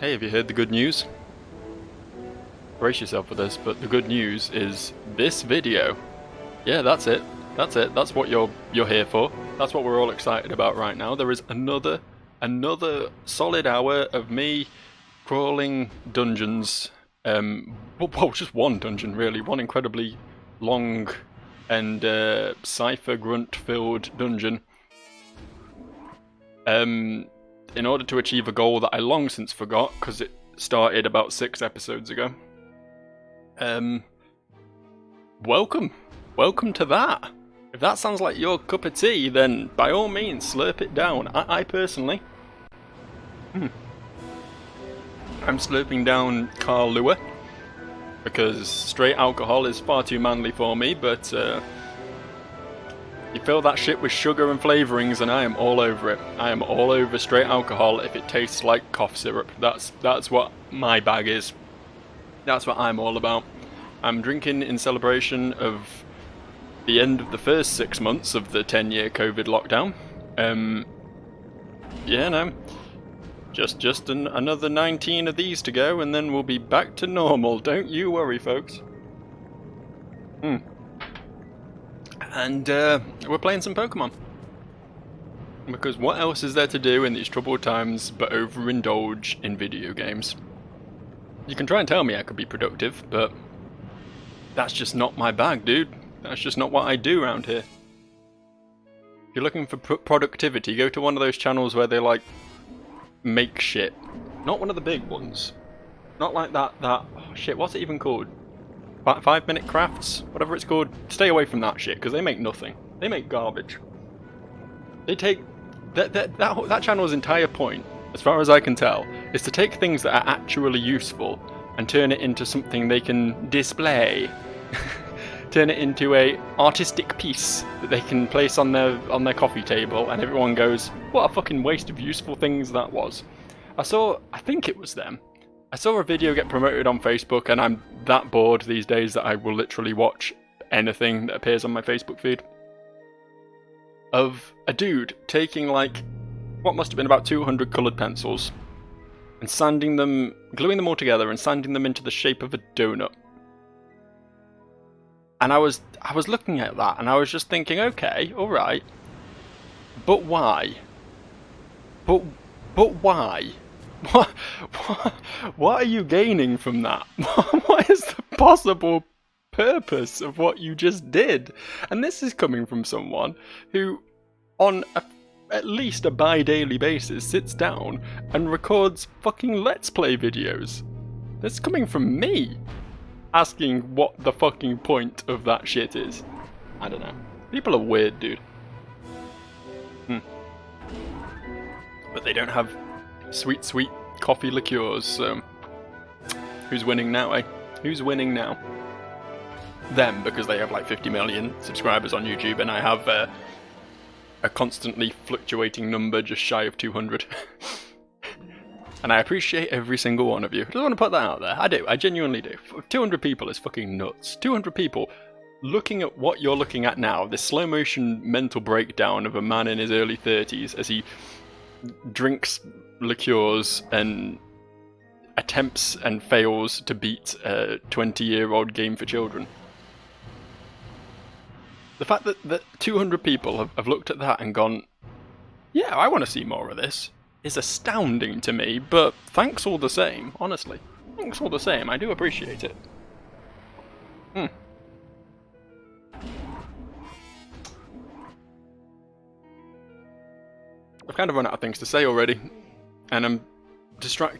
Hey, have you heard the good news? Brace yourself for this, but the good news is this video. Yeah, that's it. That's it. That's what you're here for. That's what we're all excited about right now. There is another solid hour of me crawling dungeons. Well, just one dungeon really. One incredibly long and cipher grunt filled dungeon. In order to achieve a goal that I long since forgot because it started about 6 episodes ago. Welcome to that. If that sounds like your cup of tea, then by all means slurp it down. I personally, I'm slurping down Kahlua because straight alcohol is far too manly for me. But you fill that shit with sugar and flavourings, and I am all over it. I am all over straight alcohol if it tastes like cough syrup. That's what my bag is. That's what I'm all about. I'm drinking in celebration of the end of the first 6 months of the 10-year COVID lockdown. Yeah, no. Just another 19 of these to go, and then we'll be back to normal. Don't you worry, folks. And we're playing some Pokémon. Because what else is there to do in these troubled times but overindulge in video games? You can try and tell me I could be productive, but that's just not my bag, dude. That's just not what I do around here. If you're looking for productivity, go to one of those channels where they like make shit. Not one of the big ones. Not like that oh shit, what's it even called? 5-minute crafts? Whatever it's called. Stay away from that shit, because they make nothing. They make garbage. They take... That channel's entire point, as far as I can tell, is to take things that are actually useful and turn it into something they can display. Turn it into a artistic piece that they can place on their coffee table, and everyone goes, what a fucking waste of useful things that was. I think it was them. I saw a video get promoted on Facebook, and I'm that bored these days that I will literally watch anything that appears on my Facebook feed. Of a dude taking like, what must have been about 200 coloured pencils, and sanding them, gluing them all together and sanding them into the shape of a donut. And I was looking at that, and I was just thinking, okay, alright, but why? But why? What are you gaining from that? What is the possible purpose of what you just did? And this is coming from someone who, on at least a bi-daily basis, sits down and records fucking Let's Play videos. This is coming from me, asking what the fucking point of that shit is. I don't know. People are weird, dude. But they don't have sweet coffee liqueurs, so who's winning now, eh? Who's winning now? Them, because they have like 50 million subscribers on YouTube, and I have a constantly fluctuating number just shy of 200. And I appreciate every single one of you. I just want to put that out there. I do. I genuinely do. 200 people is fucking nuts. 200 people looking at what you're looking at now, this slow motion mental breakdown of a man in his early 30s as he drinks liqueurs and attempts and fails to beat a 20-year-old game for children. The fact that 200 people have looked at that and gone, yeah, I want to see more of this, is astounding to me, but thanks all the same, honestly. Thanks all the same, I do appreciate it. I've kind of run out of things to say already, and I'm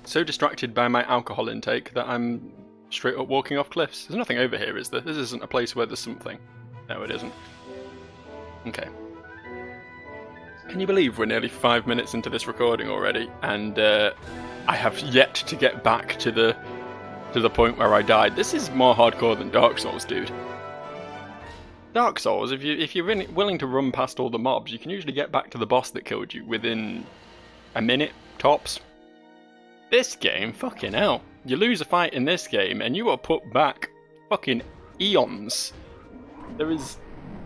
so distracted by my alcohol intake that I'm straight up walking off cliffs. There's nothing over here, is there? This isn't a place where there's something. No, it isn't. Okay. Can you believe we're nearly 5 minutes into this recording already, and I have yet to get back to the point where I died? This is more hardcore than Dark Souls, dude. Dark Souls, if you're willing to run past all the mobs, you can usually get back to the boss that killed you within a minute, tops. This game, fucking hell. You lose a fight in this game, and you are put back fucking eons. There is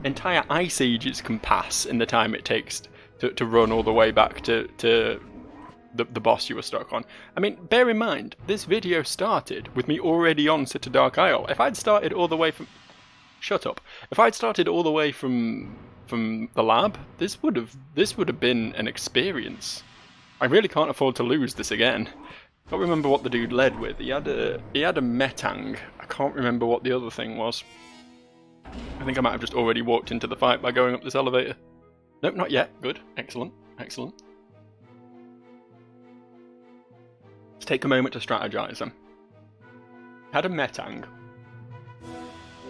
entire ice ages can pass in the time it takes to run all the way back to the boss you were stuck on. I mean, bear in mind, this video started with me already on City Dark Isle. If I'd started all the way from... Shut up. If I'd started all the way from the lab, this would have been an experience. I really can't afford to lose this again. I can't remember what the dude led with. He had a Metang. I can't remember what the other thing was. I think I might have just already walked into the fight by going up this elevator. Nope, not yet. Good. Excellent. Excellent. Let's take a moment to strategize them. Had a Metang.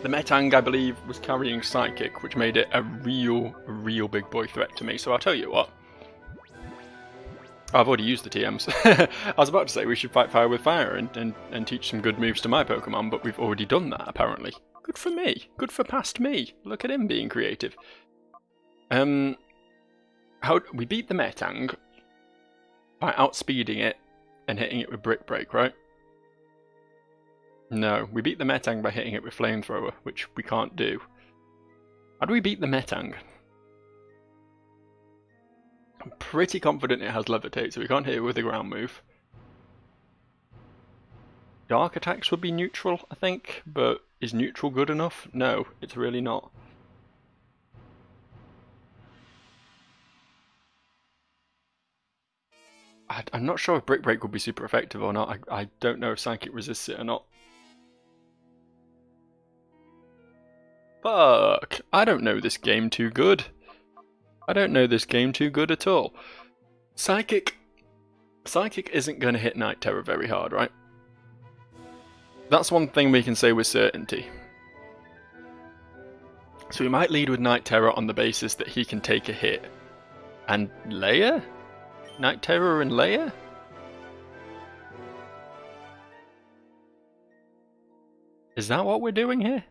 The Metang, I believe, was carrying Psychic, which made it a real big boy threat to me. So I'll tell you what. I've already used the TMs. I was about to say we should fight fire with fire and teach some good moves to my Pokemon, but we've already done that, apparently. Good for me. Good for past me. Look at him being creative. How we beat the Metang by outspeeding it and hitting it with Brick Break, right? No, we beat the Metang by hitting it with Flamethrower, which we can't do. How do we beat the Metang? I'm pretty confident it has Levitate, so we can't hit it with a ground move. Dark attacks would be neutral, I think, but is neutral good enough? No, it's really not. I'm not sure if Brick Break would be super effective or not. I don't know if Psychic resists it or not. Fuck! I don't know this game too good. I don't know this game too good at all. Psychic isn't going to hit Night Terror very hard, right? That's one thing we can say with certainty. So we might lead with Night Terror on the basis that he can take a hit. And Layer? Night Terror and Layer? Is that what we're doing here?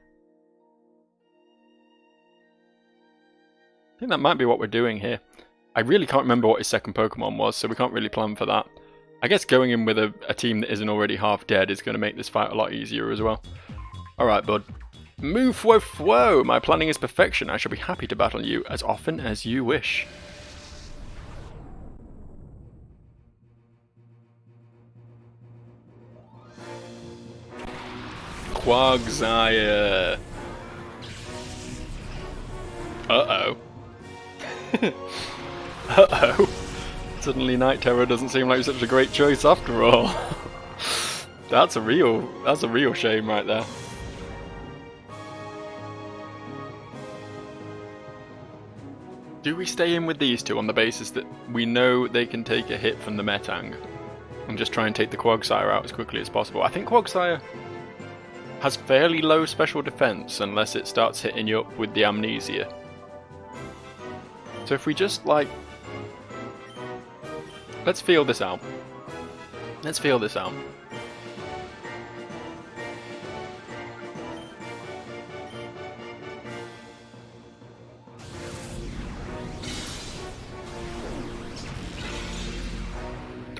I think that might be what we're doing here. I really can't remember what his second Pokemon was, so we can't really plan for that. I guess going in with a team that isn't already half dead is going to make this fight a lot easier as well. Alright, bud. Move woof whoa! My planning is perfection. I shall be happy to battle you as often as you wish. Quagsire. Uh-oh. Uh-oh. Suddenly Night Terror doesn't seem like such a great choice after all. That's a real shame right there. Do we stay in with these two on the basis that we know they can take a hit from the Metang and just try and take the Quagsire out as quickly as possible? I think Quagsire has fairly low special defense unless it starts hitting you up with the Amnesia. So if we just, like... Let's feel this out. Let's feel this out.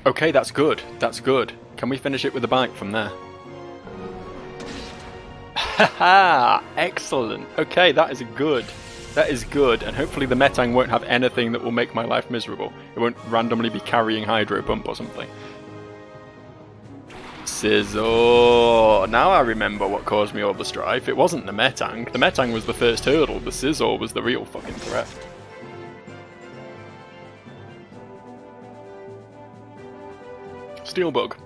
Okay, that's good. That's good. Can we finish it with a bite from there? Haha! Excellent. Okay, that is good. That is good, and hopefully the Metang won't have anything that will make my life miserable. It won't randomly be carrying Hydro Pump or something. Scizor! Now I remember what caused me all the strife. It wasn't the Metang. The Metang was the first hurdle. The Scizor was the real fucking threat. Steelbug.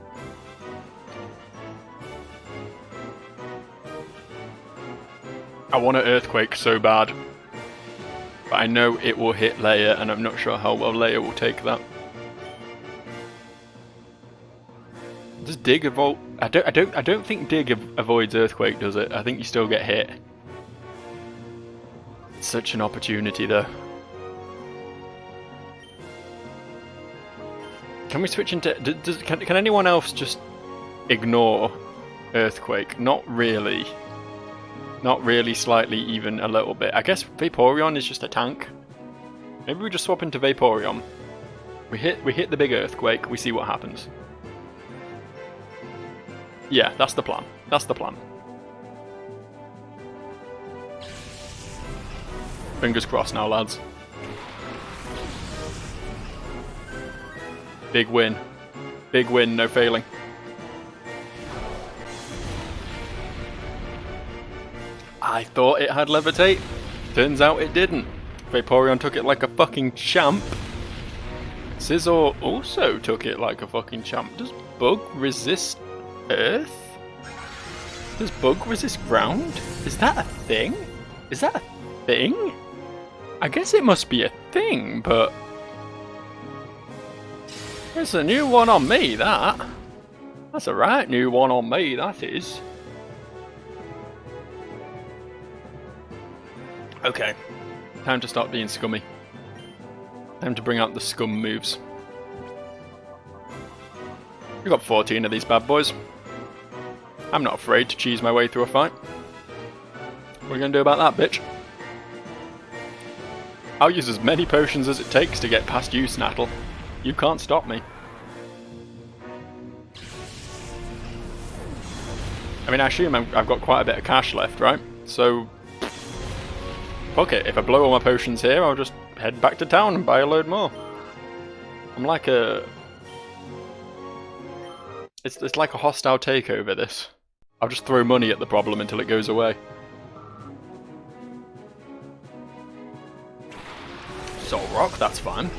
I want an Earthquake so bad. But I know it will hit Layer, and I'm not sure how well Layer will take that. Does Dig avoid? I don't think Dig avoids Earthquake, does it? I think you still get hit. It's such an opportunity, though. Can we switch into? Can anyone else just ignore Earthquake? Not really. Not really, slightly, even a little bit. I guess Vaporeon is just a tank. Maybe we just swap into Vaporeon. We hit the big Earthquake, we see what happens. Yeah, that's the plan. That's the plan. Fingers crossed now, lads. Big win. Big win, no failing. I thought it had levitate. Turns out it didn't. Vaporeon took it like a fucking champ. Scizor also took it like a fucking champ. Does Bug resist Earth? Does Bug resist ground? Is that a thing? Is that a thing? I guess it must be a thing, but... It's a new one on me, that. That's a right new one on me, that is. Okay. Time to start being scummy. Time to bring out the scum moves. We've got 14 of these bad boys. I'm not afraid to cheese my way through a fight. What are you gonna do about that, bitch? I'll use as many potions as it takes to get past you, Snattle. You can't stop me. I mean, I assume I've got quite a bit of cash left, right? So... fuck it, if I blow all my potions here, I'll just head back to town and buy a load more. I'm like a... It's like a hostile takeover, this. I'll just throw money at the problem until it goes away. Soul Rock, that's fine.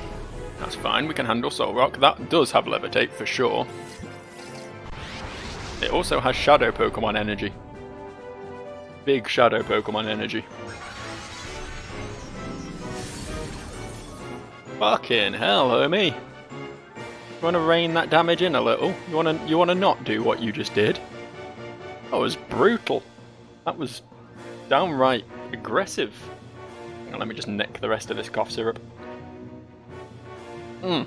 That's fine, we can handle Soul Rock. That does have Levitate for sure. It also has Shadow Pokemon energy. Big Shadow Pokemon energy. Fucking hell, homie. You wanna rein that damage in a little? You wanna not do what you just did? That was brutal. That was downright aggressive. Hang on, let me just nick the rest of this cough syrup. Mm.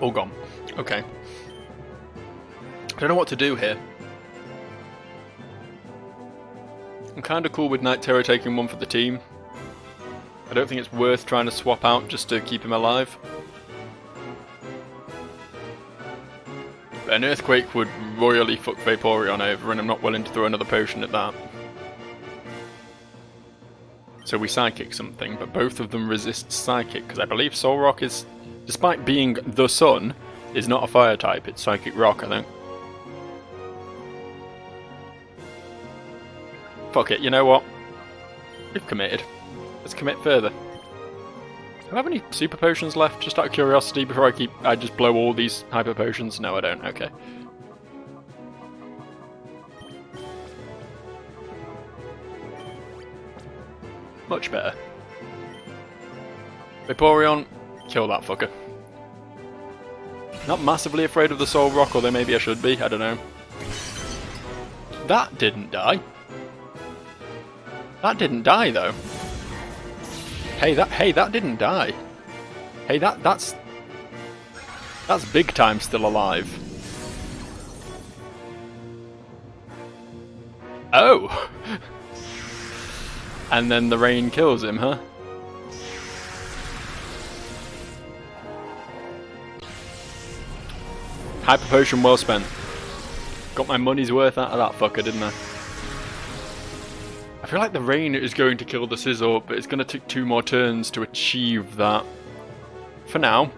All gone. Okay. I don't know what to do here. I'm kind of cool with Night Terror taking one for the team. I don't think it's worth trying to swap out just to keep him alive. But an Earthquake would royally fuck Vaporeon over, and I'm not willing to throw another potion at that. So we Psychic something, but both of them resist Psychic, because I believe Soul Rock is, despite being the sun, is not a fire type, it's Psychic Rock, I think. Fuck it, you know what? We've committed. Let's commit further. Do I have any super potions left, just out of curiosity, before I just blow all these hyper potions? No, I don't, okay. Much better. Vaporeon, kill that fucker. Not massively afraid of the Soul Rock, although maybe I should be, I don't know. That didn't die. That didn't die though. Hey, that didn't die. Hey, that's big time still alive. Oh! And then the rain kills him, huh? Hyper Potion well spent. Got my money's worth out of that fucker, didn't I? I feel like the rain is going to kill the Scizor, but it's going to take 2 more turns to achieve that. For now.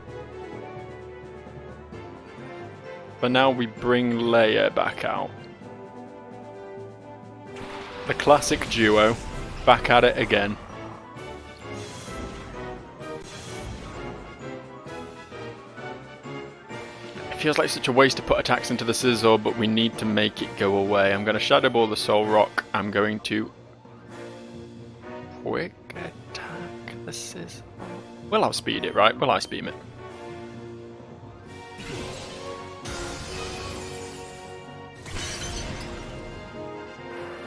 But now we bring Leia back out. The classic duo. Back at it again. It feels like such a waste to put attacks into the Scizor, but we need to make it go away. I'm going to Shadow Ball the Soul Rock. I'm going to quick attack the Scizor. We'll outspeed it, right? We'll ice beam it.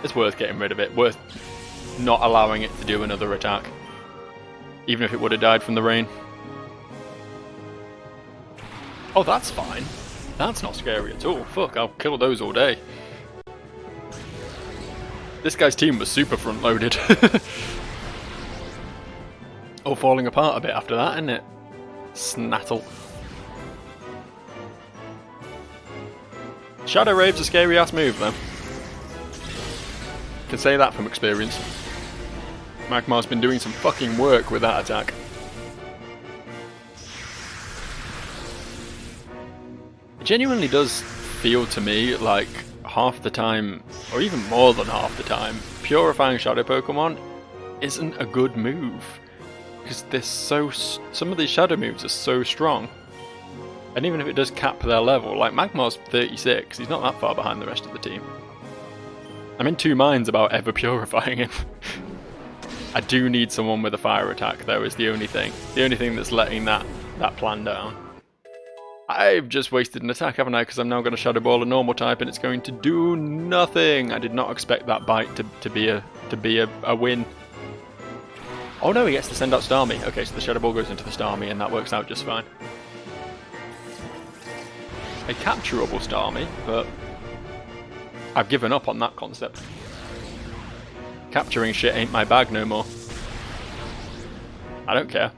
It's worth getting rid of it. Worth not allowing it to do another attack. Even if it would have died from the rain. Oh, that's fine. That's not scary at all. Fuck, I'll kill those all day. This guy's team was super front-loaded. all falling apart a bit after that, isn't it? Snattle. Shadow Wave's a scary ass move though. Can say that from experience. Magmar's been doing some fucking work with that attack. It genuinely does feel to me like half the time, or even more than half the time, purifying Shadow Pokemon isn't a good move. Because they're so... some of these Shadow moves are so strong. And even if it does cap their level, like Magmar's 36, he's not that far behind the rest of the team. I'm in two minds about ever purifying him. I do need someone with a fire attack though, is the only thing. The only thing that's letting that plan down. I've just wasted an attack, haven't I? Because I'm now going to Shadow Ball a normal type and it's going to do nothing. I did not expect that bite to be a win. Oh no, he gets to send out Starmie. Okay, so the Shadow Ball goes into the Starmie and that works out just fine. A capturable Starmie, but I've given up on that concept. Capturing shit ain't my bag no more. I don't care.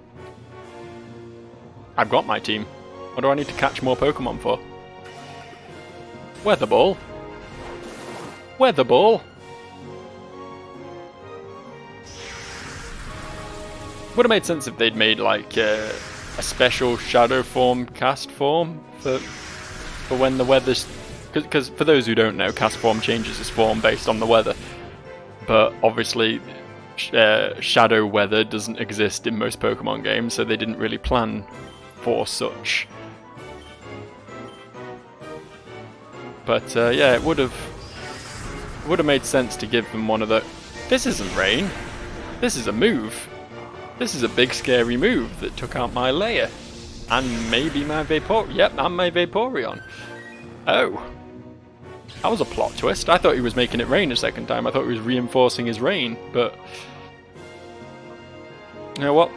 I've got my team. What do I need to catch more Pokemon for? Weather Ball? Weather Ball? Would have made sense if they'd made like a special Shadow Form cast form for when the weather's... Because for those who don't know, cast form changes its form based on the weather. But obviously Shadow Weather doesn't exist in most Pokemon games, so they didn't really plan for such. But yeah, it would have made sense to give them one of the... This isn't rain. This is a move. This is a big scary move that took out my layer. And maybe my Vaporeon. Yep, and my Vaporeon. Oh. That was a plot twist. I thought he was making it rain a second time. I thought he was reinforcing his rain, but... You know what?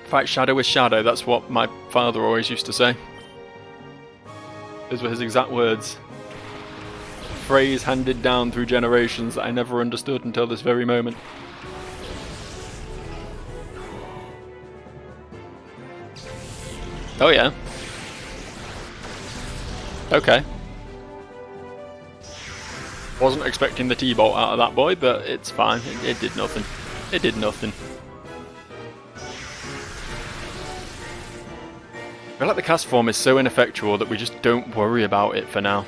Fight shadow with shadow, that's what my father always used to say. Those were his exact words. A phrase handed down through generations that I never understood until this very moment. Oh yeah. Okay. Wasn't expecting the T-Bolt out of that boy, but it's fine. It did nothing. It did nothing. I feel like the cast form is so ineffectual that we just don't worry about it for now.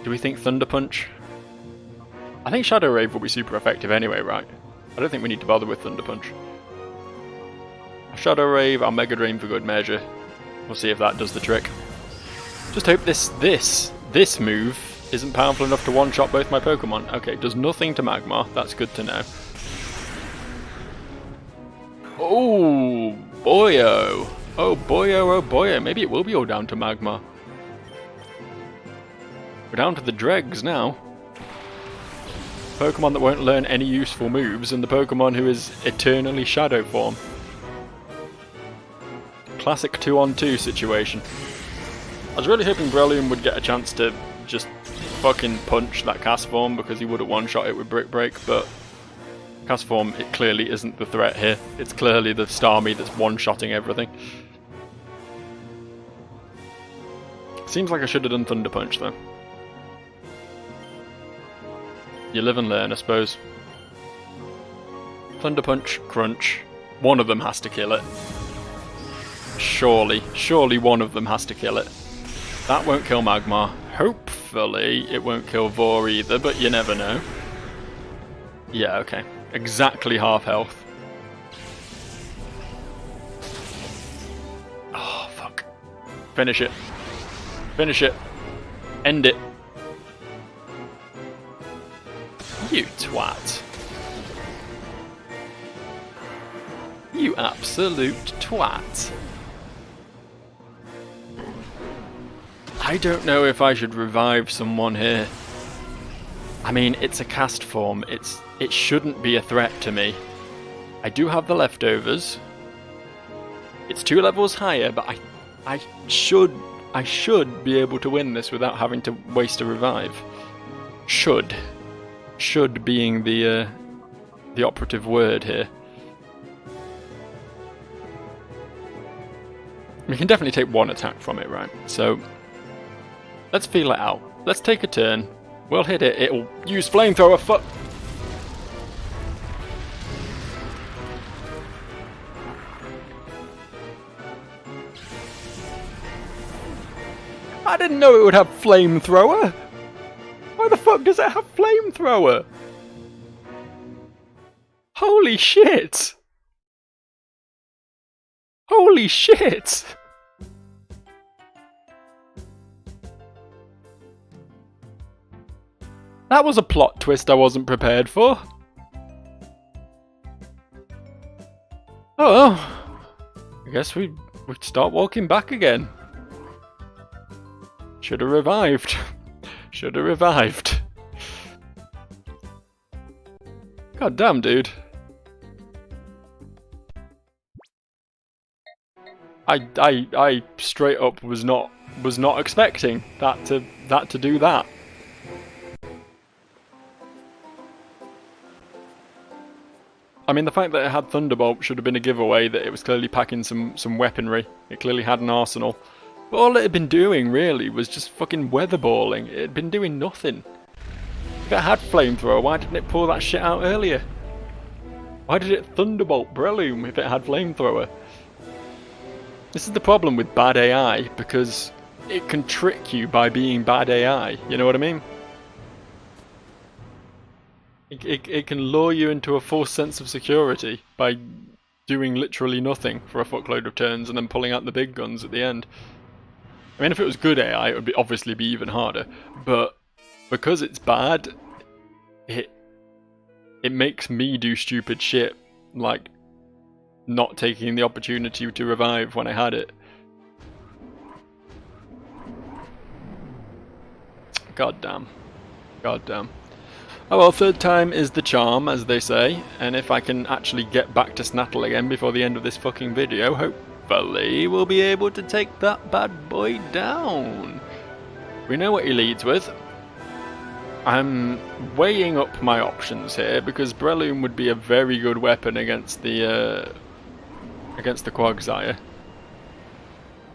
Do we think Thunder Punch? I think Shadow Rave will be super effective anyway, right? I don't think we need to bother with Thunder Punch. Shadow Rave, I'll Mega Drain for good measure. We'll see if that does the trick. Just hope this move isn't powerful enough to one-shot both my Pokemon. Okay, does nothing to Magmar. That's good to know. Oh, boyo. Oh, boyo, oh, boyo. Maybe it will be all down to Magmar. We're down to the dregs now. Pokemon that won't learn any useful moves, and the Pokemon who is eternally Shadow Form. Classic 2-on-2 situation. I was really hoping Breloom would get a chance to just fucking punch that cast form because he would have one-shot it with Brick Break, but cast form, it clearly isn't the threat here. It's clearly the Starmie that's one-shotting everything. Seems like I should have done Thunder Punch though. You live and learn, I suppose. Thunder Punch, Crunch. One of them has to kill it. Surely one of them has to kill it. That won't kill Magmar. Hopefully it won't kill Vor either, but you never know. Yeah, okay. Exactly half health. Oh, fuck. Finish it. Finish it. End it. You twat. You absolute twat. I don't know if I should revive someone here. I mean, it's a cast form. It shouldn't be a threat to me. I do have the leftovers. It's 2 levels higher, but I should be able to win this without having to waste a revive. Should being the the operative word here. We can definitely take one attack from it, right? So let's feel it out. Let's take a turn. We'll hit it. It'll use flamethrower. Fuck. I didn't know it would have flamethrower. Why the fuck does it have flamethrower? Holy shit! Holy shit! That was a plot twist I wasn't prepared for. Oh, I guess we'd start walking back again. Should have revived. Should have revived. God damn, dude. I straight up was not expecting that to do that. I mean, the fact that it had Thunderbolt should have been a giveaway that it was clearly packing some weaponry. It clearly had an arsenal. But all it had been doing, really, was just fucking weatherballing. It had been doing nothing. If it had Flamethrower, why didn't it pull that shit out earlier? Why did it Thunderbolt Breloom if it had Flamethrower? This is the problem with bad AI, because it can trick you by being bad AI, you know what I mean? It can lure you into a false sense of security by doing literally nothing for a fuckload of turns and then pulling out the big guns at the end. I mean, if it was good AI, it would obviously be even harder, but because it's bad, it makes me do stupid shit, like not taking the opportunity to revive when I had it. God damn. God damn. Oh well, third time is the charm, as they say, and if I can actually get back to Snattle again before the end of this fucking video, hopefully we'll be able to take that bad boy down. We know what he leads with. I'm weighing up my options here, because Breloom would be a very good weapon against the Quagsire,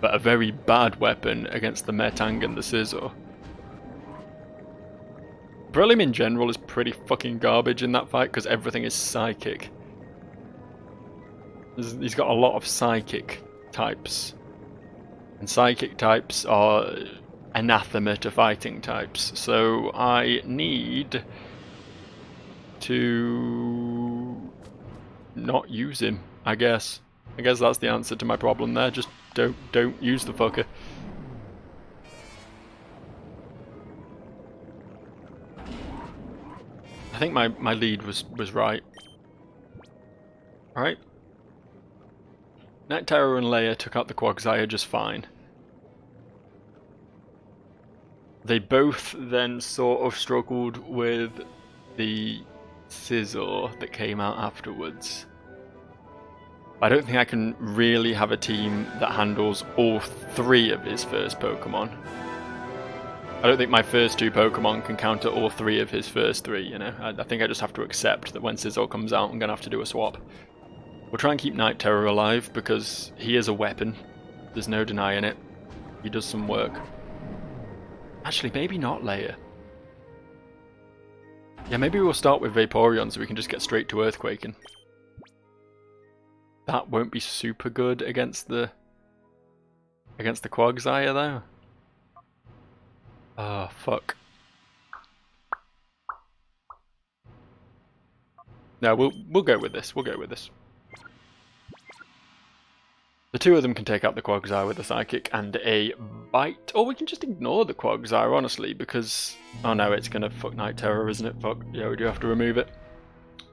but a very bad weapon against the Metang and the Scizor. Breloom in general is pretty fucking garbage in that fight because everything is psychic. He's got a lot of psychic types. And psychic types are anathema to fighting types. So I need to not use him, I guess. I guess that's the answer to my problem there. Just don't use the fucker. I think my lead was right. Right? Night Terror and Leia took out the Quagsire just fine. They both then sort of struggled with the Scizor that came out afterwards. I don't think I can really have a team that handles all three of his first Pokemon. I don't think my first two Pokemon can counter all three of his first three, you know. I think I just have to accept that when Scizor comes out, I'm going to have to do a swap. We'll try and keep Night Terror alive, because he is a weapon. There's no denying it. He does some work. Actually, maybe not Leia. Yeah, maybe we'll start with Vaporeon so we can just get straight to Earthquaking. That won't be super good against the Quagsire, though. Oh, fuck. No, we'll go with this. We'll go with this. The two of them can take out the Quagsire with a Psychic and a Bite. Or we can just ignore the Quagsire, honestly, because... Oh no, it's gonna fuck Night Terror, isn't it? Fuck. Yeah, we do have to remove it.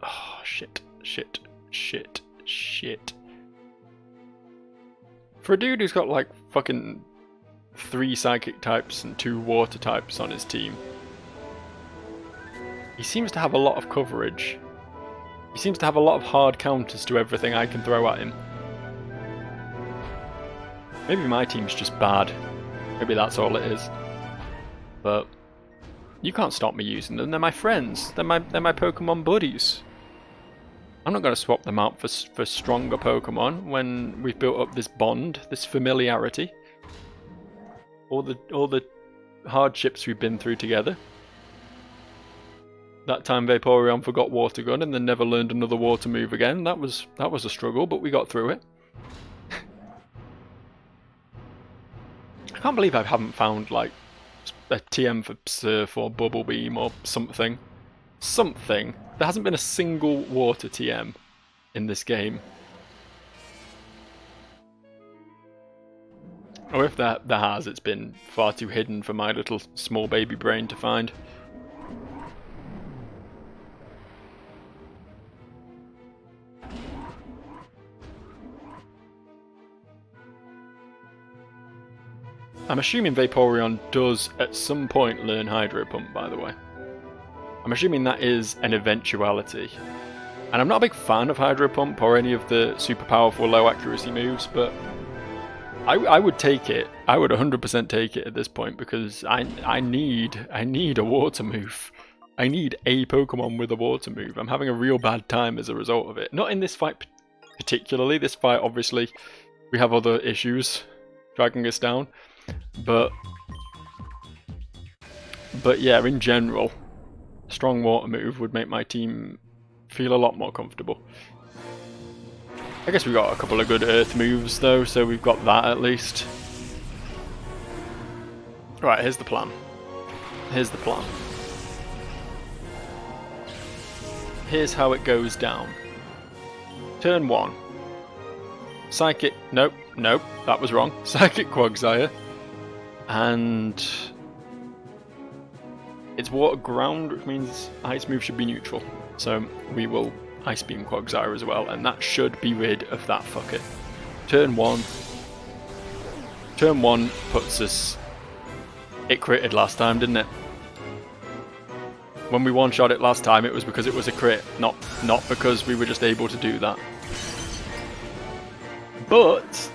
Oh, shit. Shit. Shit. Shit. For a dude who's got, like, fucking 3 Psychic types and 2 Water types on his team, he seems to have a lot of coverage. He seems to have a lot of hard counters to everything I can throw at him. Maybe my team's just bad. Maybe that's all it is. But you can't stop me using them. They're my friends. They're my Pokemon buddies. I'm not going to swap them out for stronger Pokemon when we've built up this bond, this familiarity. All the hardships we've been through together. That time Vaporeon forgot Water Gun and then never learned another water move again. That was a struggle, but we got through it. I can't believe I haven't found like a TM for Surf or Bubble Beam or something. Something. There hasn't been a single water TM in this game. Or if there has, it's been far too hidden for my little small baby brain to find. I'm assuming Vaporeon does at some point learn Hydro Pump, by the way. I'm assuming that is an eventuality. And I'm not a big fan of Hydro Pump or any of the super powerful low accuracy moves, but I would take it. I would 100% take it at this point because I need a water move. I need a Pokemon with a water move. I'm having a real bad time as a result of it. Not in this fight particularly. This fight, obviously, we have other issues dragging us down. But yeah, in general, a strong water move would make my team feel a lot more comfortable. I guess we've got a couple of good earth moves though, so we've got that at least. Right, here's the plan. Here's the plan. Here's how it goes down. Turn 1. Psychic... Nope, that was wrong. Psychic Quagsire. And it's water ground, which means ice move should be neutral. So we will Ice Beam Quagsire as well, and that should be rid of that fucker. Turn 1. Turn 1 puts us... It critted last time, didn't it? When we one-shot it last time, it was because it was a crit, not because we were just able to do that. But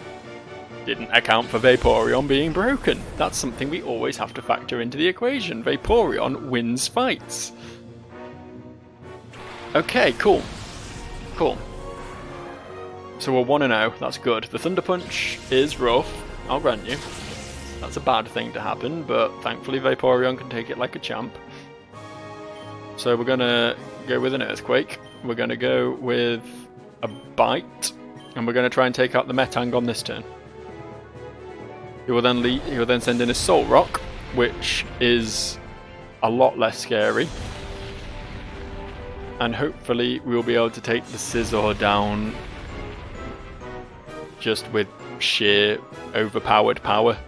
didn't account for Vaporeon being broken. That's something we always have to factor into the equation. Vaporeon wins fights. Okay, cool. Cool. So we're 1-0, that's good. The Thunder Punch is rough, I'll grant you. That's a bad thing to happen, but thankfully Vaporeon can take it like a champ. So we're gonna go with an Earthquake. We're gonna go with a Bite, and we're gonna try and take out the Metang on this turn. He will then send in a Soul Rock, which is a lot less scary. And hopefully we'll be able to take the Scizor down just with sheer overpowered power.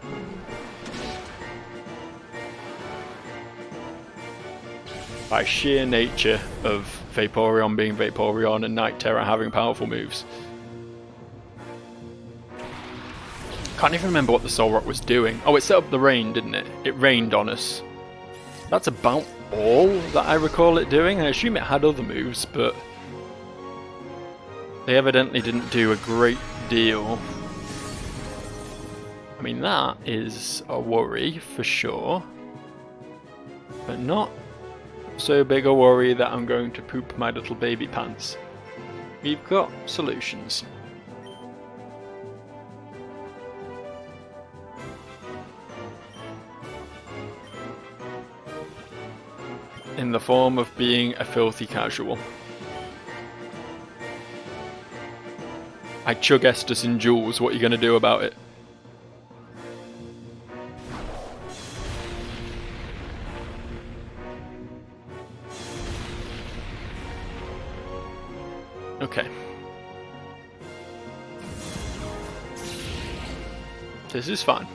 By sheer nature of Vaporeon being Vaporeon and Night Terror having powerful moves. Can't even remember what the Soul Rock was doing. Oh, it set up the rain, didn't it? It rained on us. That's about all that I recall it doing. I assume it had other moves, but they evidently didn't do a great deal. I mean, that is a worry for sure, but not so big a worry that I'm going to poop my little baby pants. We've got solutions. In the form of being a filthy casual. I chug Estus and Jules, what are you going to do about it? Okay. This is fine.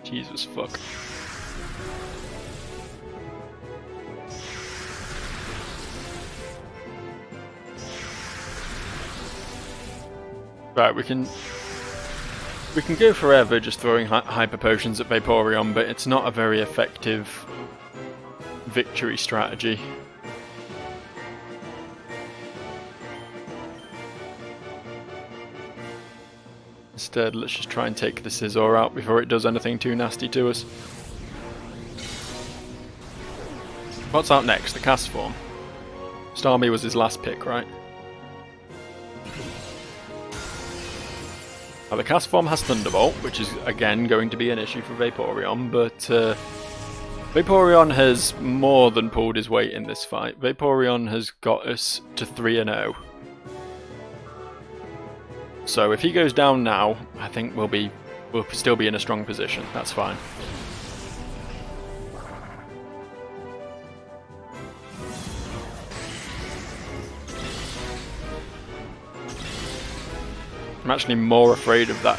Jesus fuck. Right, we can go forever just throwing hyper potions at Vaporeon, but it's not a very effective victory strategy. Instead, let's just try and take the Scizor out before it does anything too nasty to us. What's out next? The Cast Form. Starmie was his last pick, right? Now the Cast Form has Thunderbolt, which is again going to be an issue for Vaporeon, but Vaporeon has more than pulled his weight in this fight. Vaporeon has got us to 3-0. So if he goes down now, I think we'll still be in a strong position. That's fine. I'm actually more afraid of that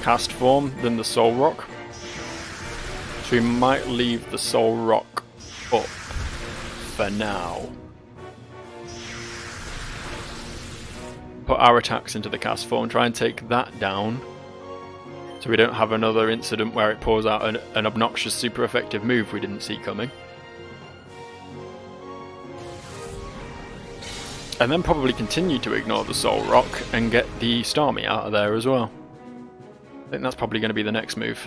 Cast Form than the Soul Rock. So we might leave the Soul Rock up for now. Put our attacks into the Cast Form, try and take that down. So we don't have another incident where it pours out an obnoxious super effective move we didn't see coming. And then probably continue to ignore the Soul Rock and get the Starmie out of there as well. I think that's probably going to be the next move.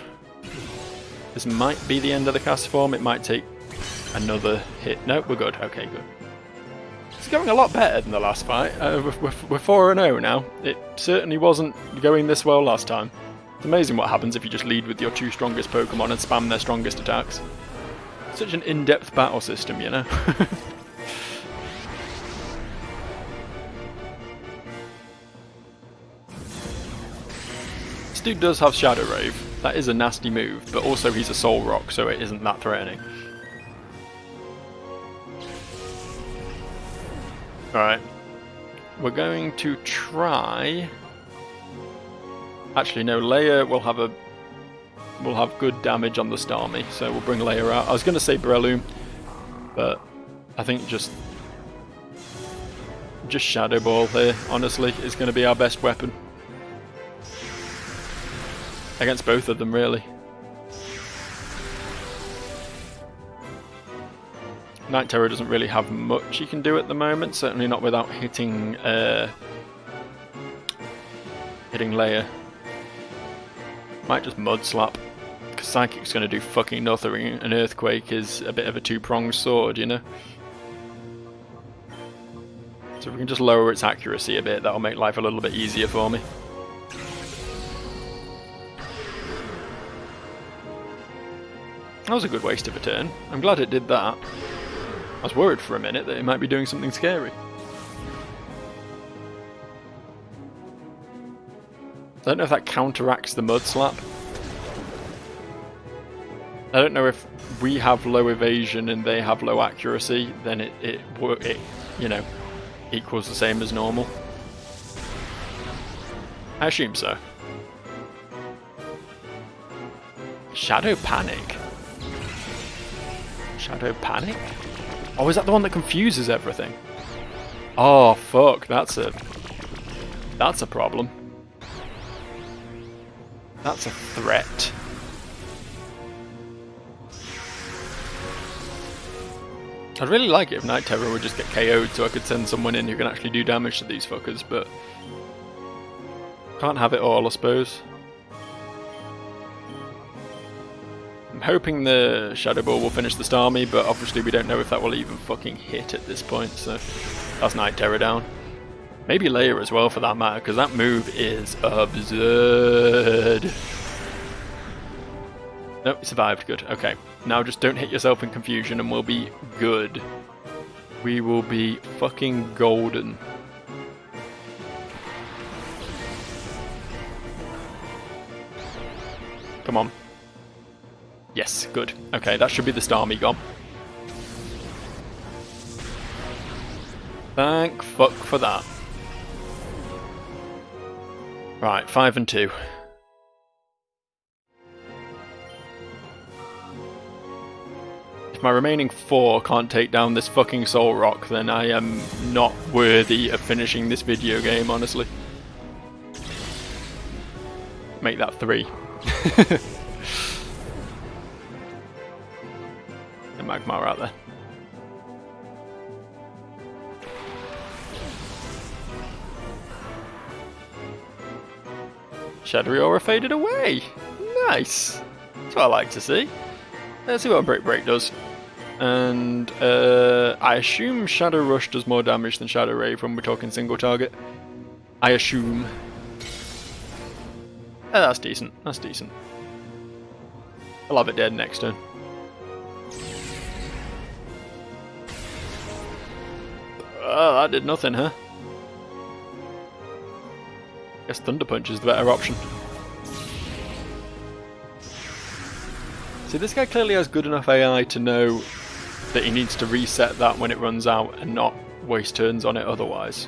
This might be the end of the Cast Form, it might take another hit. No, we're good. Okay, good. It's going a lot better than the last fight. We're 4-0 now. It certainly wasn't going this well last time. It's amazing what happens if you just lead with your 2 strongest Pokemon and spam their strongest attacks. Such an in-depth battle system, you know? This dude does have Shadow Rave. That is a nasty move, but also he's a Soul Rock, so it isn't that threatening. Alright. We're going to try... Actually, no, Leia will have good damage on the Starmie, so we'll bring Leia out. I was going to say Breloom, but I think just Shadow Ball here, honestly, is going to be our best weapon. Against both of them, really. Night Terror doesn't really have much he can do at the moment, certainly not without hitting Leia. Might just Mud Slap, because Psychic's going to do fucking nothing, and Earthquake is a bit of a two-pronged sword, you know? So if we can just lower its accuracy a bit, that'll make life a little bit easier for me. That was a good waste of a turn. I'm glad it did that. I was worried for a minute that it might be doing something scary. I don't know if that counteracts the Mud Slap. I don't know if we have low evasion and they have low accuracy, then it you know, equals the same as normal. I assume so. Shadow Panic? Shadow Panic? Oh, is that the one that confuses everything? Oh, fuck, that's a problem. That's a threat. I'd really like it if Night Terror would just get KO'd so I could send someone in who can actually do damage to these fuckers, but can't have it all, I suppose. I'm hoping the Shadow Ball will finish the Starmie, but obviously we don't know if that will even fucking hit at this point, so that's Night Terror down. Maybe Leia as well, for that matter, because that move is absurd. Nope, he survived. Good. Okay. Now just don't hit yourself in confusion and we'll be good. We will be fucking golden. Come on. Yes, good. Okay, that should be the Starmie gone. Thank fuck for that. Right, 5 and 2. If my remaining 4 can't take down this fucking Soul Rock, then I am not worthy of finishing this video game, honestly. Make that 3. The Magmar out there. Shadowy Aura faded away. Nice. That's what I like to see. Let's see what Break Break does. And I assume Shadow Rush does more damage than Shadow Rave when we're talking single target. I assume. That's decent. That's decent. I'll have it dead next turn. Oh, that did nothing, huh? Guess Thunder Punch is the better option. See, this guy clearly has good enough AI to know that he needs to reset that when it runs out and not waste turns on it otherwise.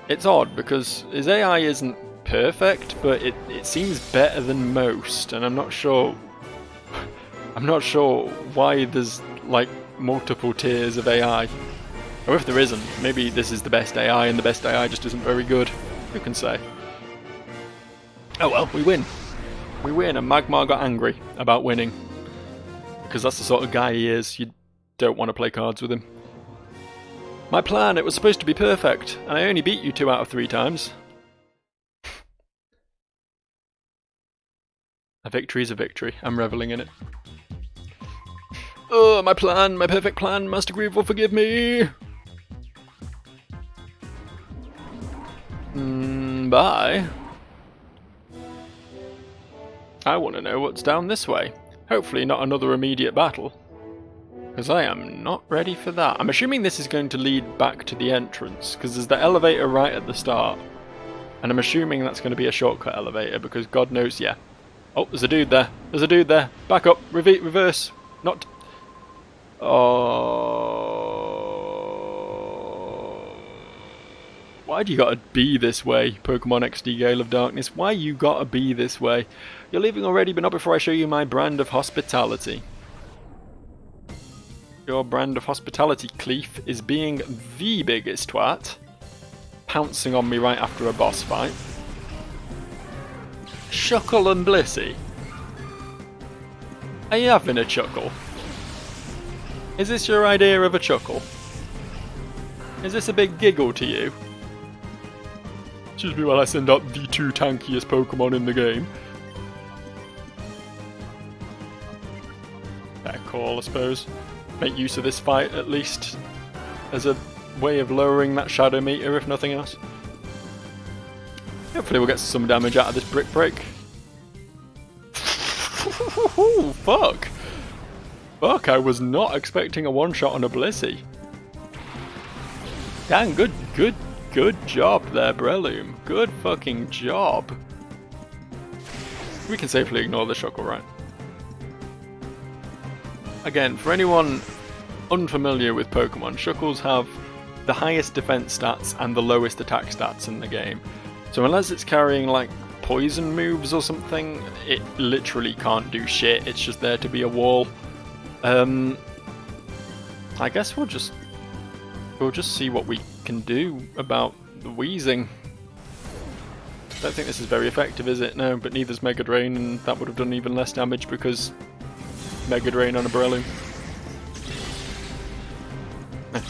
It's odd because his AI isn't perfect, but it seems better than most, and I'm not sure why there's like multiple tiers of AI. Or if there isn't, maybe this is the best AI and the best AI just isn't very good. Who can say? Oh well, we win. We win, and Magmar got angry about winning. Because that's the sort of guy he is. You don't want to play cards with him. My plan, it was supposed to be perfect, and I only beat you 2 out of 3 times. A victory is a victory. I'm reveling in it. Oh, my plan, my perfect plan. Master Grieve will forgive me. Bye. I want to know what's down this way. Hopefully not another immediate battle. Because I am not ready for that. I'm assuming this is going to lead back to the entrance, because there's the elevator right at the start. And I'm assuming that's going to be a shortcut elevator, because God knows, yeah. Oh, there's a dude there. There's a dude there. Back up. Reverse. Not... Oh... Why do you gotta be this way, Pokemon XD Gale of Darkness? Why you gotta be this way? You're leaving already, but not before I show you my brand of hospitality. Your brand of hospitality, Cleef, is being the biggest twat. Pouncing on me right after a boss fight. Shuckle and Blissey. Are you having a chuckle? Is this your idea of a chuckle? Is this a big giggle to you? Excuse me while I send out the 2 tankiest Pokemon in the game. Fair call, I suppose. Make use of this fight, at least, as a way of lowering that shadow meter, if nothing else. Hopefully we'll get some damage out of this Brick Break. Fuck! Fuck, I was not expecting a one-shot on a Blissey. Dang, good job there, Breloom. Good fucking job. We can safely ignore the Shuckle, right? Again, for anyone unfamiliar with Pokemon, Shuckles have the highest defense stats and the lowest attack stats in the game. So unless it's carrying like poison moves or something, it literally can't do shit. It's just there to be a wall. I guess we'll just see what we can do about the wheezing. I don't think this is very effective, is it? No, but neither's Mega Drain, and that would have done even less damage because Mega Drain on a Breloom.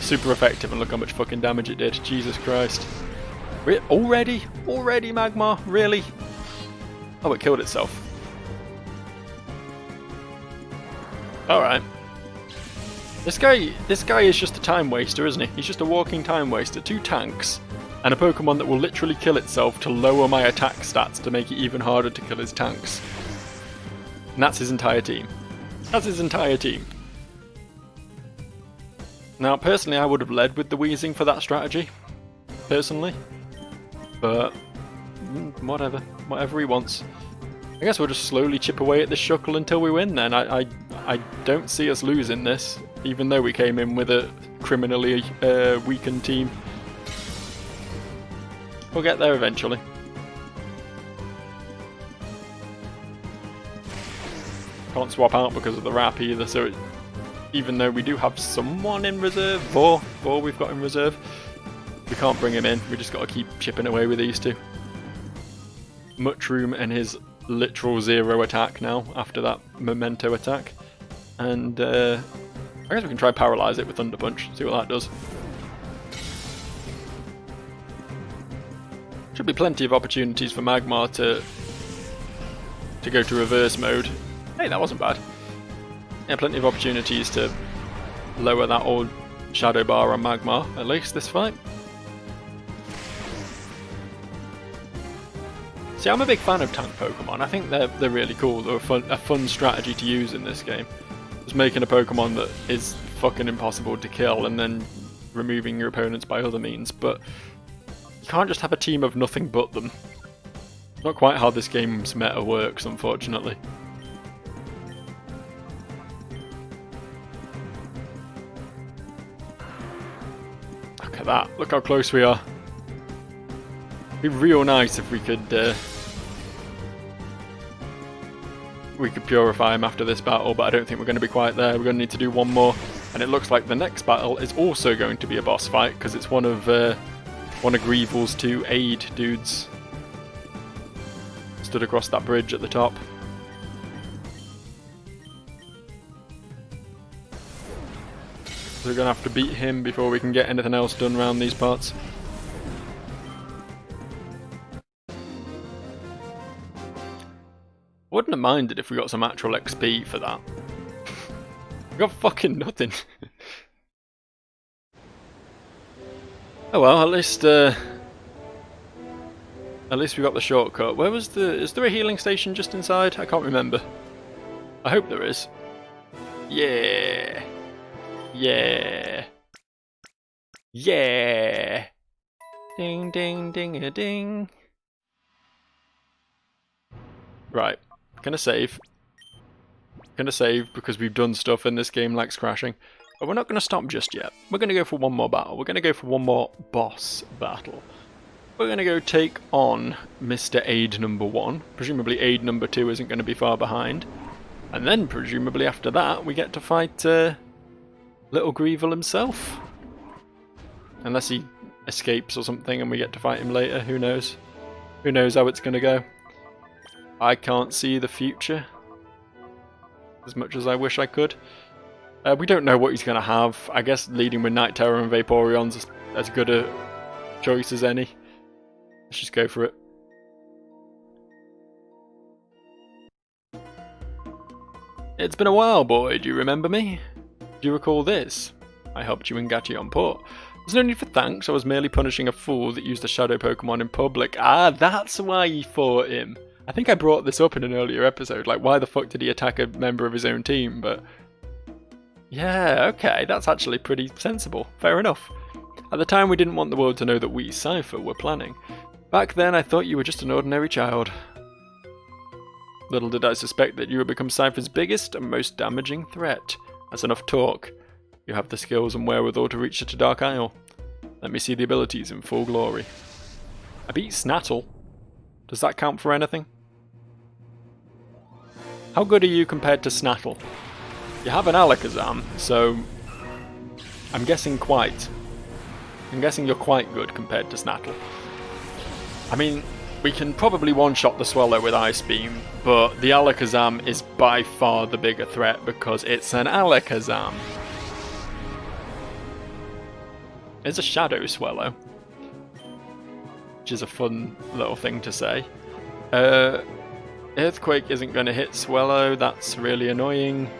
Super effective, and look how much fucking damage it did. Jesus Christ. Already? Already, Magmar? Really? Oh, it killed itself. Alright. This guy is just a time waster, isn't he? He's just a walking time waster. 2 tanks, and a Pokemon that will literally kill itself to lower my attack stats to make it even harder to kill his tanks. And that's his entire team. That's his entire team. Now, personally, I would have led with the wheezing for that strategy. Personally. But, whatever. Whatever he wants. I guess we'll just slowly chip away at this Shuckle until we win then. I don't see us losing this, even though we came in with a criminally weakened team. We'll get there eventually. Can't swap out because of the wrap either, so even though we do have someone in reserve, Vor we've got in reserve, we can't bring him in. We just got to keep chipping away with these 2. Mushroom and his literal 0 attack now after that memento attack, and I guess we can try paralyze it with Thunder Punch, see what that does. Should be plenty of opportunities for Magmar to go to reverse mode. Hey, that wasn't bad. Yeah, plenty of opportunities to lower that old shadow bar on Magmar, at least this fight. See, I'm a big fan of tank Pokemon. I think they're really cool. They're a fun strategy to use in this game. Just making a Pokemon that is fucking impossible to kill and then removing your opponents by other means, but you can't just have a team of nothing but them. Not quite how this game's meta works, unfortunately. Look at that. Look how close we are. It'd be real nice if we could purify him after this battle, but I don't think we're going to be quite there. We're going to need to do one more, and it looks like the next battle is also going to be a boss fight because it's one of Greevil's two aid dudes stood across that bridge at the top. So we're going to have to beat him before we can get anything else done around these parts. Wouldn't have minded if we got some actual XP for that. We got fucking nothing. Oh well, at least we got the shortcut. Where was is there a healing station just inside? I can't remember. I hope there is. Yeah. Yeah. Yeah. Ding ding ding a ding. Right. Gonna save. Gonna save because we've done stuff and this game likes crashing. But we're not gonna stop just yet. We're gonna go for one more battle. We're gonna go for one more boss battle. We're gonna go take on Mr. Aid number 1. Presumably Aid number 2 isn't gonna be far behind. And then presumably after that we get to fight little Greevil himself. Unless he escapes or something and we get to fight him later, who knows? Who knows how it's gonna go? I can't see the future as much as I wish I could. We don't know what he's going to have. I guess leading with Night Terror and Vaporeon's as good a choice as any. Let's just go for it. It's been a while, boy. Do you remember me? Do you recall this? I helped you in Gachion Port. There's no need for thanks. I was merely punishing a fool that used a shadow Pokemon in public. Ah, that's why you fought him. I think I brought this up in an earlier episode, like why the fuck did he attack a member of his own team, but... Yeah, okay, that's actually pretty sensible. Fair enough. At the time we didn't want the world to know that we, Cypher, were planning. Back then I thought you were just an ordinary child. Little did I suspect that you would become Cypher's biggest and most damaging threat. That's enough talk. You have the skills and wherewithal to reach to Dark Isle. Let me see the abilities in full glory. I beat Snattle. Does that count for anything? How good are you compared to Snattle? You have an Alakazam, so I'm guessing quite. I'm guessing you're quite good compared to Snattle. I mean, we can probably one-shot the Swallow with Ice Beam, but the Alakazam is by far the bigger threat because it's an Alakazam. It's a Shadow Swallow, which is a fun little thing to say. Earthquake isn't going to hit Swallow, that's really annoying.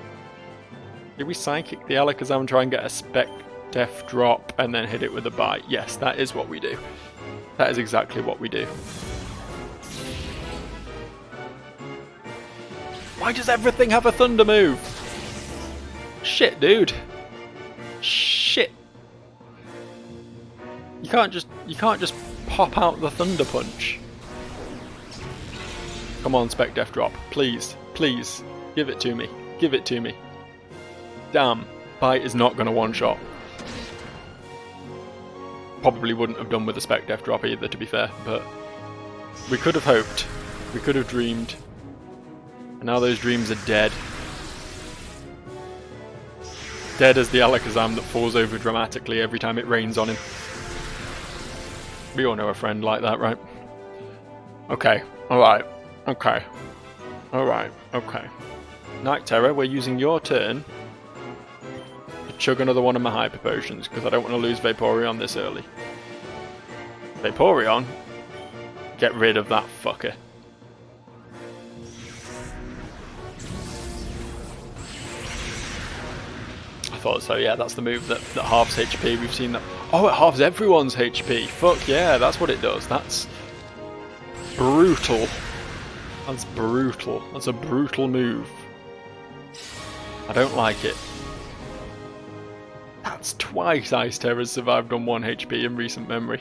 Did we Psychic the Alakazam, try and get a Spec Def drop, and then hit it with a Bite? Yes, that is what we do. That is exactly what we do. Why does everything have a Thunder move? Shit, dude. Shit. You can't just pop out the Thunder Punch. Come on, Spec Def drop. Please. Please. Give it to me. Give it to me. Damn. Bite is not going to one-shot. Probably wouldn't have done with a Spec Def drop either, to be fair, but we could have hoped. We could have dreamed. And now those dreams are dead. Dead as the Alakazam that falls over dramatically every time it rains on him. We all know a friend like that, right? Okay. Alright. Okay. Alright. Okay. Night Terror, we're using your turn to chug another one of my Hyper Potions, because I don't want to lose Vaporeon this early. Vaporeon? Get rid of that fucker. I thought so, yeah, that's the move that halves HP. We've seen that. Oh, it halves everyone's HP. Fuck yeah, that's what it does. That's brutal. That's brutal. That's a brutal move. I don't like it. That's twice Ice Terror's survived on 1 HP in recent memory.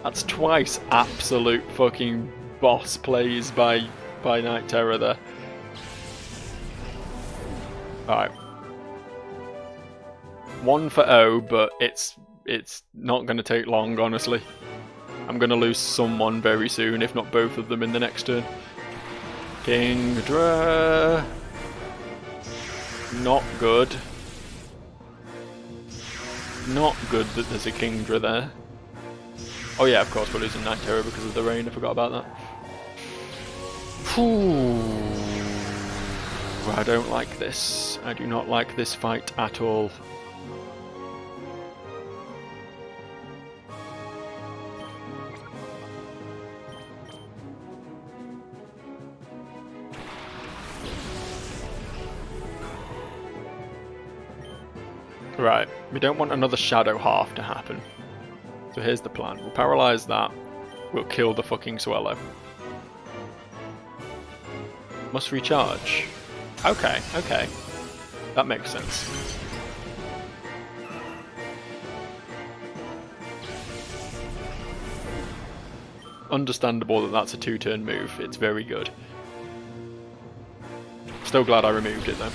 That's twice absolute fucking boss plays by Night Terror there. Alright. 1 for O, but it's not going to take long, honestly. I'm going to lose someone very soon, if not both of them in the next turn. Kingdra. Not good. Not good that there's a Kingdra there. Oh yeah, of course we're losing Night Terror because of the rain, I forgot about that. Whew. I don't like this. I do not like this fight at all. Right, we don't want another Shadow Half to happen. So here's the plan. We'll paralyze that. We'll kill the fucking Swallow. Must recharge. Okay, okay. That makes sense. Understandable that that's a 2-turn move. It's very good. Still glad I removed it though.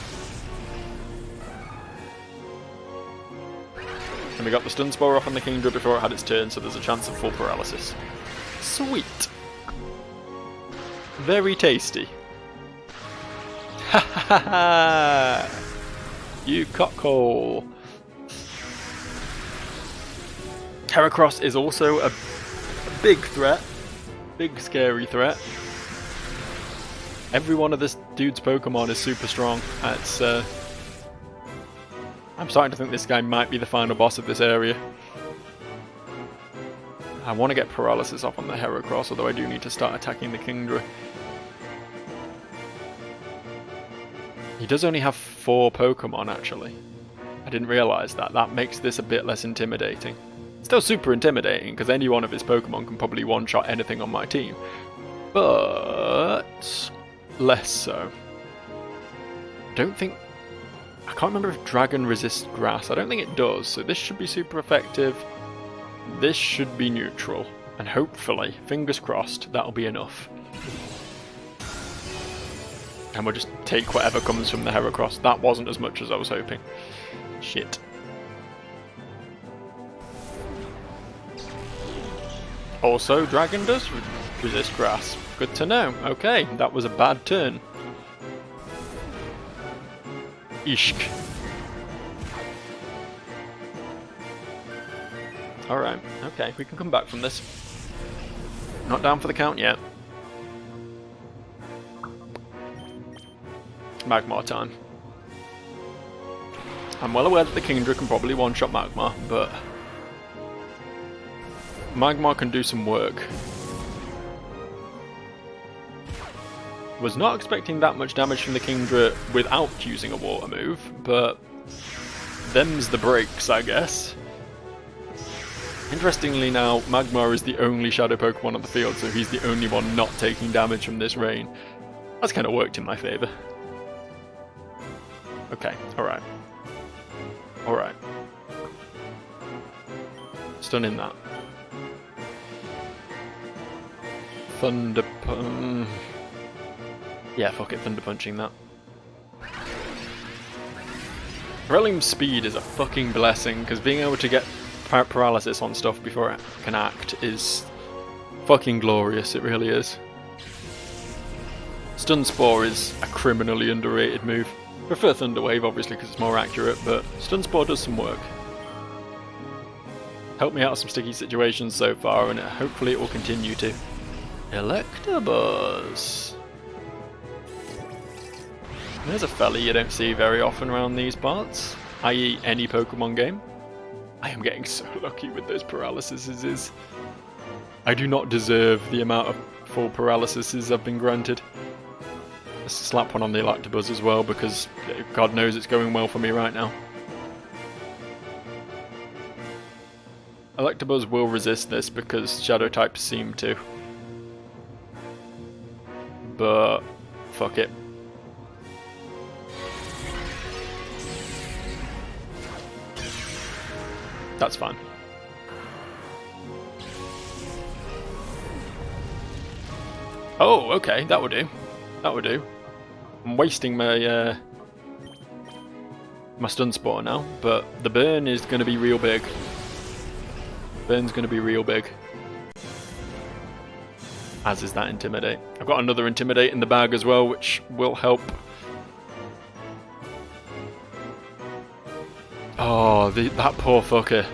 And we got the Stun Spore off on the Kingdra before it had its turn, so there's a chance of full paralysis. Sweet! Very tasty. Ha ha ha! You cockhole! Heracross is also a big threat. Big scary threat. Every one of this dude's Pokemon is super strong. It's I'm starting to think this guy might be the final boss of this area. I want to get paralysis off on the Heracross, although I do need to start attacking the Kingdra. He does only have 4 Pokemon, actually. I didn't realise that. That makes this a bit less intimidating. Still super intimidating, because any one of his Pokemon can probably one-shot anything on my team. But less so. I don't think... I can't remember if Dragon resists Grass. I don't think it does, so this should be super effective. This should be neutral. And hopefully, fingers crossed, that'll be enough. And we'll just take whatever comes from the Heracross. That wasn't as much as I was hoping. Shit. Also, Dragon does resist Grass. Good to know. Okay, that was a bad turn. Ishk. Alright, okay, we can come back from this. Not down for the count yet. Magmar time. I'm well aware that the Kingdra can probably one-shot Magmar, but Magmar can do some work. Was not expecting that much damage from the Kingdra without using a water move, but them's the breaks, I guess. Interestingly now, Magmar is the only Shadow Pokemon on the field, so he's the only one not taking damage from this rain. That's kind of worked in my favour. Okay, alright. Alright. Stunning that. Thunder Punch. Yeah, fuck it, Thunder Punching that. Relium's speed is a fucking blessing, because being able to get paralysis on stuff before it can act is fucking glorious, it really is. Stun Spore is a criminally underrated move. I prefer Thunder Wave, obviously, because it's more accurate, but Stun Spore does some work. Helped me out of some sticky situations so far, and hopefully it will continue to. Electabuzz. There's a fella you don't see very often around these parts, i.e. any Pokemon game. I am getting so lucky with those paralyses. I do not deserve the amount of full paralysis I've been granted. Let's slap one on the Electabuzz as well, because God knows it's going well for me right now. Electabuzz will resist this because Shadow types seem to. But fuck it. That's fine. Oh, okay, that will do. That will do. I'm wasting my my stun spore now, but the burn is going to be real big. Burn's going to be real big. As is that Intimidate. I've got another Intimidate in the bag as well, which will help. Oh, that poor fucker.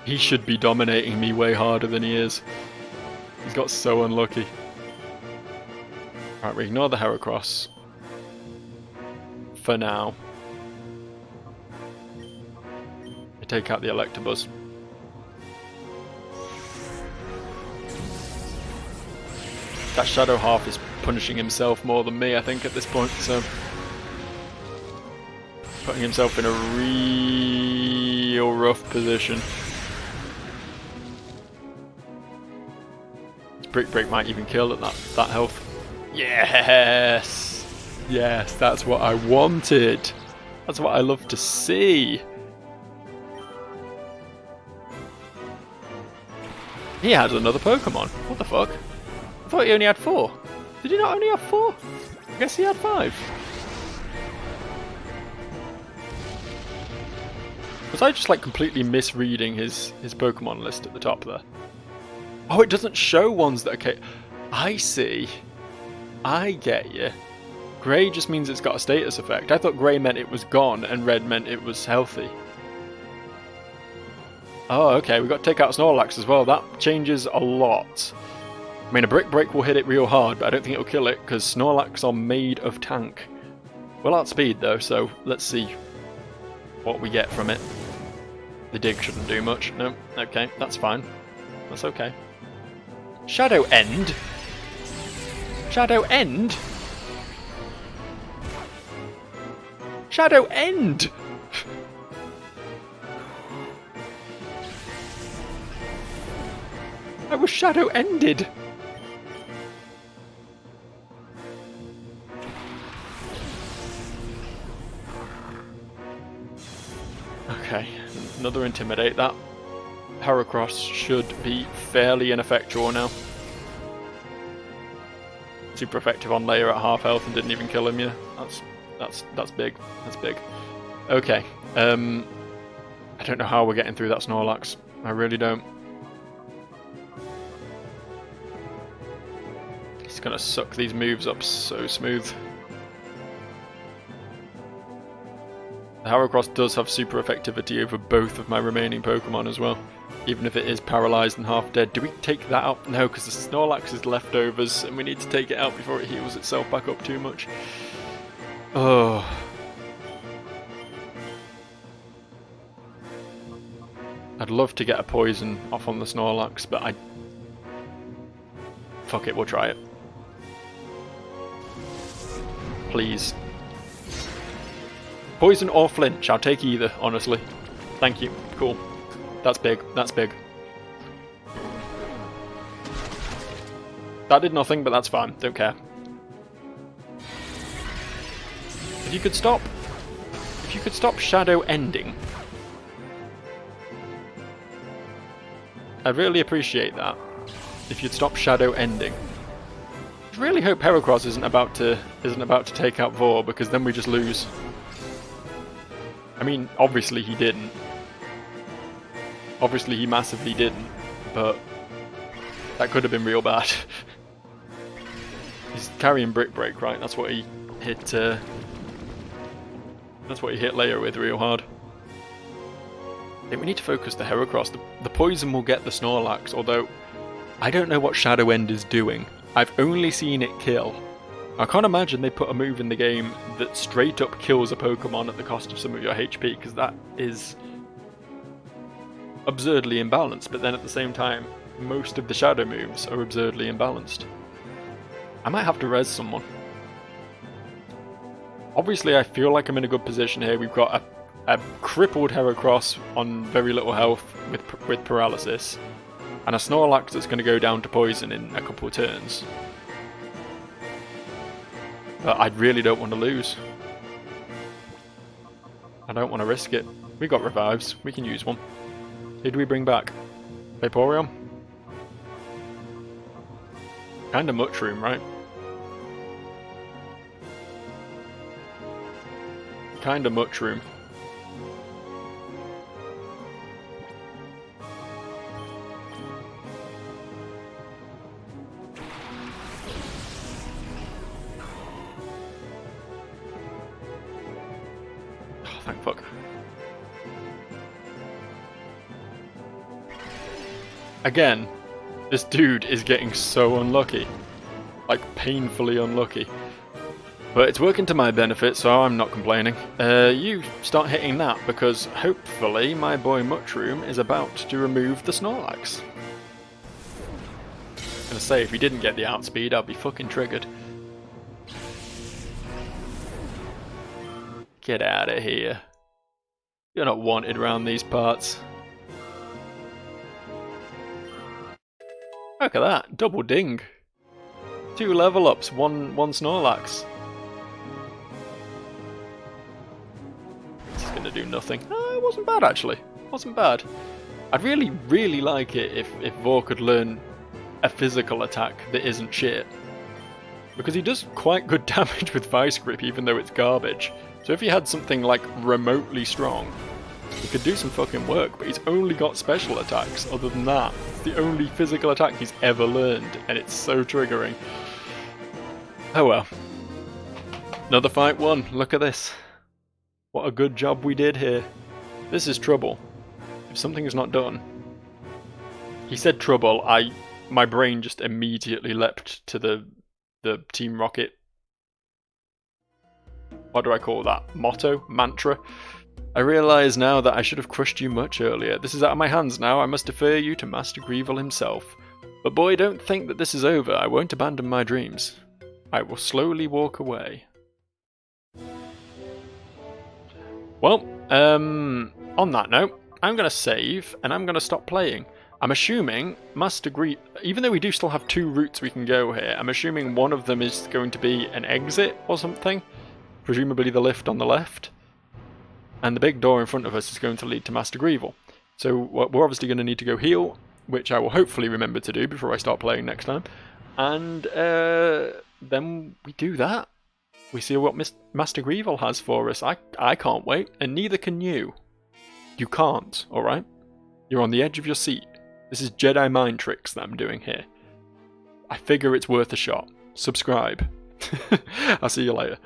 He should be dominating me way harder than he is. He's got so unlucky. Right, we ignore the Heracross. For now. We take out the Electabuzz. That Shadow half is punishing himself more than me, I think, at this point, so... Putting himself in a real rough position. Brick Break might even kill at that health. Yes! Yes, that's what I wanted! That's what I love to see! He has another Pokemon. What the fuck? I thought he only had 4. Did he not only have 4? I guess he had 5. Was I just like completely misreading his Pokemon list at the top there? Oh, it doesn't show ones that are... I see. I get you. Grey just means it's got a status effect. I thought grey meant it was gone and red meant it was healthy. Oh, okay, we've got to take out Snorlax as well. That changes a lot. I mean, a Brick Break will hit it real hard, but I don't think it'll kill it, because Snorlax are made of tank. We'll outspeed, though, so let's see what we get from it. The dig shouldn't do much. No, okay, that's fine. That's okay. Shadow End? Shadow End? Shadow End! I was Shadow Ended! Okay, another Intimidate. That Heracross should be fairly ineffectual now. Super effective on Layer at half health and didn't even kill him, yeah. That's big. That's big. Okay. I don't know how we're getting through that Snorlax. I really don't. He's gonna suck these moves up so smooth. The Heracross does have super effectivity over both of my remaining Pokemon as well, even if it is paralysed and half dead. Do we take that out? No, because the Snorlax is leftovers and we need to take it out before it heals itself back up too much. Oh. I'd love to get a poison off on the Snorlax, but fuck it, we'll try it. Please. Poison or flinch, I'll take either, honestly. Thank you. Cool. That's big. That's big. That did nothing, but that's fine. Don't care. If you could stop Shadow Ending. I'd really appreciate that. If you'd stop Shadow Ending. I really hope Heracross isn't about to take out Vor, because then we just lose. I mean, obviously he didn't. Obviously he massively didn't, but that could have been real bad. He's carrying Brick Break, right? That's what he hit. That's what he hit Layer with real hard. I think we need to focus the Heracross. The poison will get the Snorlax, although I don't know what Shadow End is doing. I've only seen it kill. I can't imagine they put a move in the game that straight up kills a Pokemon at the cost of some of your HP, because that is absurdly imbalanced. But then at the same time, most of the shadow moves are absurdly imbalanced. I might have to res someone. Obviously, I feel like I'm in a good position here. We've got a crippled Heracross on very little health with paralysis, and a Snorlax that's going to go down to poison in a couple of turns. But I really don't want to lose. I don't want to risk it. We got revives. We can use one. Who do we bring back? Vaporeon? Kinda Mushroom, right? Kinda Mushroom. Oh, thank fuck. Again, this dude is getting so unlucky. Like, painfully unlucky. But it's working to my benefit, so I'm not complaining. You start hitting that, because hopefully my boy Mushroom is about to remove the Snorlax. I'm gonna say, if he didn't get the outspeed, I'd be fucking triggered. Get out of here. You're not wanted around these parts. Look at that, double ding. 2 level ups, one Snorlax. This is gonna do nothing. Oh, it wasn't bad actually. It wasn't bad. I'd really like it if Vor could learn a physical attack that isn't shit. Because he does quite good damage with Vice Grip even though it's garbage. So if he had something like remotely strong, he could do some fucking work, but he's only got special attacks. Other than that, it's the only physical attack he's ever learned, and it's so triggering. Oh well. Another fight won. Look at this. What a good job we did here. This is trouble. If something is not done. He said trouble, my brain just immediately leapt to the Team Rocket. What do I call that? Motto? Mantra? I realise now that I should have crushed you much earlier. This is out of my hands now. I must defer you to Master Greevil himself. But boy, don't think that this is over. I won't abandon my dreams. I will slowly walk away. Well, on that note, I'm going to save and I'm going to stop playing. I'm assuming Master Greevil, even though we do still have 2 routes we can go here, I'm assuming one of them is going to be an exit or something. Presumably the lift on the left. And the big door in front of us is going to lead to Master Greevil. So we're obviously going to need to go heal, which I will hopefully remember to do before I start playing next time. And then we do that. We see what Master Greevil has for us. I can't wait, and neither can you. You can't, alright? You're on the edge of your seat. This is Jedi mind tricks that I'm doing here. I figure it's worth a shot. Subscribe. I'll see you later.